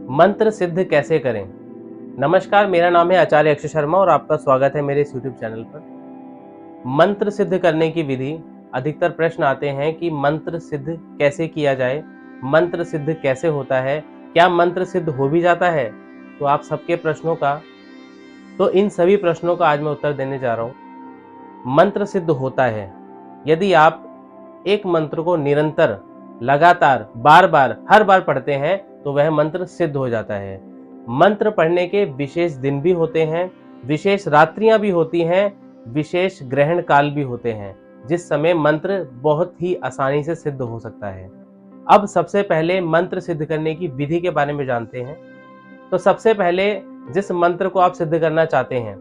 मंत्र सिद्ध कैसे करें। नमस्कार, मेरा नाम है आचार्य अक्षय शर्मा और आपका स्वागत है मेरे इस यूट्यूब चैनल पर। मंत्र सिद्ध करने की विधि। अधिकतर प्रश्न आते हैं कि मंत्र सिद्ध कैसे किया जाए, मंत्र सिद्ध कैसे होता है, क्या मंत्र सिद्ध हो भी जाता है। तो आप सबके प्रश्नों का इन सभी प्रश्नों का आज मैं उत्तर देने जा रहा हूँ। मंत्र सिद्ध होता है यदि आप एक मंत्र को निरंतर, लगातार, बार बार, हर बार पढ़ते हैं तो वह मंत्र सिद्ध हो जाता है। मंत्र पढ़ने के विशेष दिन भी होते हैं, विशेष रात्रियां भी होती हैं, विशेष ग्रहण काल भी होते हैं, जिस समय मंत्र बहुत ही आसानी से सिद्ध हो सकता है। अब सबसे पहले मंत्र सिद्ध करने की विधि के बारे में जानते हैं। तो सबसे पहले जिस मंत्र को आप सिद्ध करना चाहते हैं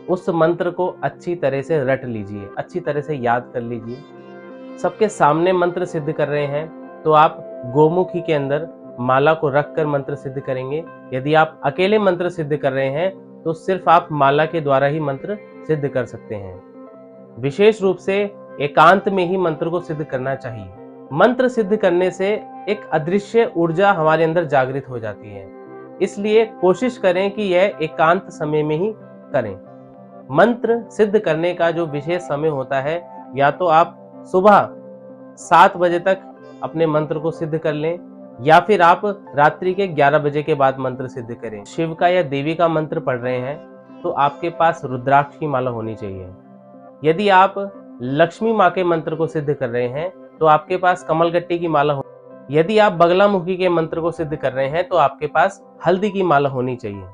उस मंत्र को अच्छी तरह से रट लीजिए, अच्छी तरह से याद कर लीजिए। सबके सामने मंत्र सिद्ध कर रहे हैं तो आप गोमुखी के अंदर माला को रखकर मंत्र सिद्ध करेंगे। यदि आप अकेले मंत्र सिद्ध कर रहे हैं तो सिर्फ आप माला के द्वारा ही मंत्र सिद्ध कर सकते हैं। विशेष रूप से एकांत में ही मंत्र को सिद्ध करना चाहिए। मंत्र सिद्ध करने से एक अदृश्य ऊर्जा हमारे अंदर जागृत हो जाती है, इसलिए कोशिश करें कि यह एकांत समय में ही करें। मंत्र सिद्ध करने का जो विशेष समय होता है, या तो आप सुबह 7 बजे तक अपने मंत्र को सिद्ध कर लें या फिर आप रात्रि के 11 बजे के बाद मंत्र सिद्ध करें। शिव का या देवी का मंत्र पढ़ रहे हैं तो आपके पास रुद्राक्ष की माला होनी चाहिए। यदि आप लक्ष्मी माँ के मंत्र को सिद्ध कर रहे हैं तो आपके पास कमलगट्टी की माला हो। यदि आप बगलामुखी के मंत्र को सिद्ध कर रहे हैं तो आपके पास हल्दी की माला होनी चाहिए।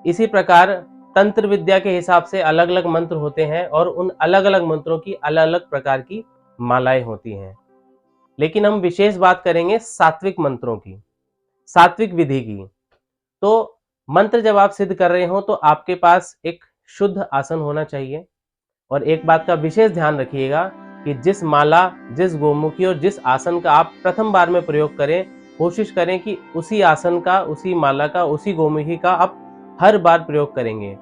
इसी प्रकार तंत्र विद्या के हिसाब से अलग अलग मंत्र होते हैं और उन अलग अलग मंत्रों की अलग अलग प्रकार की मालाएं होती हैं। लेकिन हम विशेष बात करेंगे सात्विक मंत्रों की, सात्विक विधि की। तो मंत्र जब आप सिद्ध कर रहे हो तो आपके पास एक शुद्ध आसन होना चाहिए। और एक बात का विशेष ध्यान रखिएगा कि जिस माला, जिस गोमुखी और जिस आसन का आप प्रथम बार में प्रयोग करें, कोशिश करें कि उसी आसन का, उसी माला का, उसी गोमुखी का आप हर बार प्रयोग करेंगे,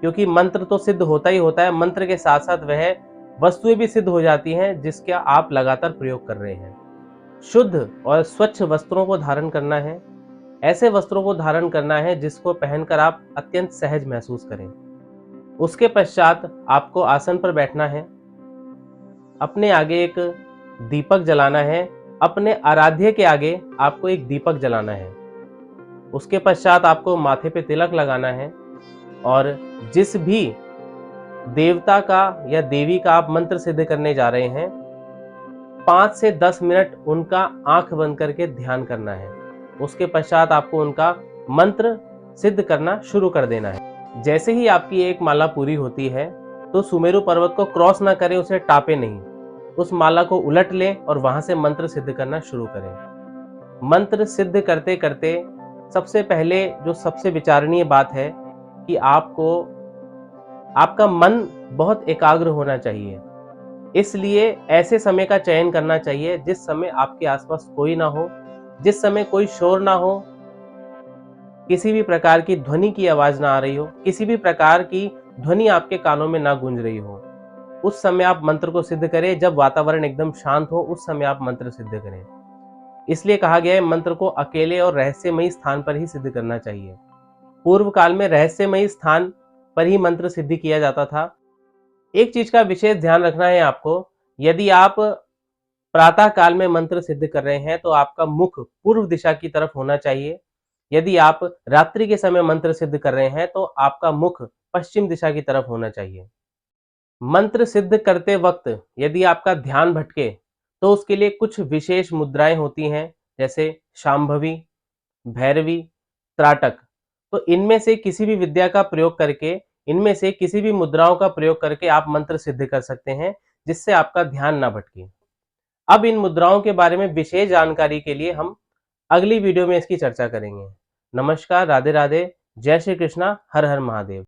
क्योंकि मंत्र तो सिद्ध होता ही होता है। मंत्र के साथ साथ वह वस्तुएं भी सिद्ध हो जाती हैं जिसका आप लगातार प्रयोग कर रहे हैं। शुद्ध और स्वच्छ वस्त्रों को धारण करना है। ऐसे वस्त्रों को धारण करना है जिसको पहनकर आप अत्यंत सहज महसूस करें। उसके पश्चात आपको आसन पर बैठना है। अपने आगे एक दीपक जलाना है। अपने आराध्य के आगे आपको एक दीपक जलाना है। उसके पश्चात आपको माथे पे तिलक लगाना है और जिस भी देवता का या देवी का आप मंत्र सिद्ध करने जा रहे हैं, 5 से 10 मिनट उनका आंख बंद करके ध्यान करना है। उसके पश्चात आपको उनका मंत्र सिद्ध करना शुरू कर देना है। जैसे ही आपकी एक माला पूरी होती है तो सुमेरु पर्वत को क्रॉस ना करें, उसे टापे नहीं, उस माला को उलट लें और वहां से मंत्र सिद्ध करना शुरू करें। मंत्र सिद्ध करते करते सबसे पहले जो सबसे विचारणीय बात है कि आपका मन बहुत एकाग्र होना चाहिए। इसलिए ऐसे समय का चयन करना चाहिए जिस समय आपके आसपास कोई ना हो, जिस समय कोई शोर ना हो, किसी भी प्रकार की ध्वनि की आवाज ना आ रही हो, किसी भी प्रकार की ध्वनि आपके कानों में ना गूंज रही हो। उस समय आप मंत्र को सिद्ध करें। जब वातावरण एकदम शांत हो उस समय आप मंत्र सिद्ध करें। इसलिए कहा गया है मंत्र को अकेले और रहस्यमयी स्थान पर ही सिद्ध करना चाहिए। पूर्व काल में रहस्यमयी स्थान पर ही मंत्र सिद्धि किया जाता था। एक चीज का विशेष ध्यान रखना है आपको, यदि आप प्रातः काल में मंत्र सिद्ध कर रहे हैं तो आपका मुख पूर्व दिशा की तरफ होना चाहिए। यदि आप रात्रि के समय मंत्र सिद्ध कर रहे हैं तो आपका मुख पश्चिम दिशा की तरफ होना चाहिए। मंत्र सिद्ध करते वक्त यदि आपका ध्यान भटके तो उसके लिए कुछ विशेष मुद्राएं होती हैं, जैसे शांभवी, भैरवी, त्राटक। तो इनमें से किसी भी विद्या का प्रयोग करके, इनमें से किसी भी मुद्राओं का प्रयोग करके आप मंत्र सिद्ध कर सकते हैं, जिससे आपका ध्यान ना भटके। अब इन मुद्राओं के बारे में विशेष जानकारी के लिए हम अगली वीडियो में इसकी चर्चा करेंगे। नमस्कार, राधे राधे, जय श्री कृष्णा, हर हर महादेव।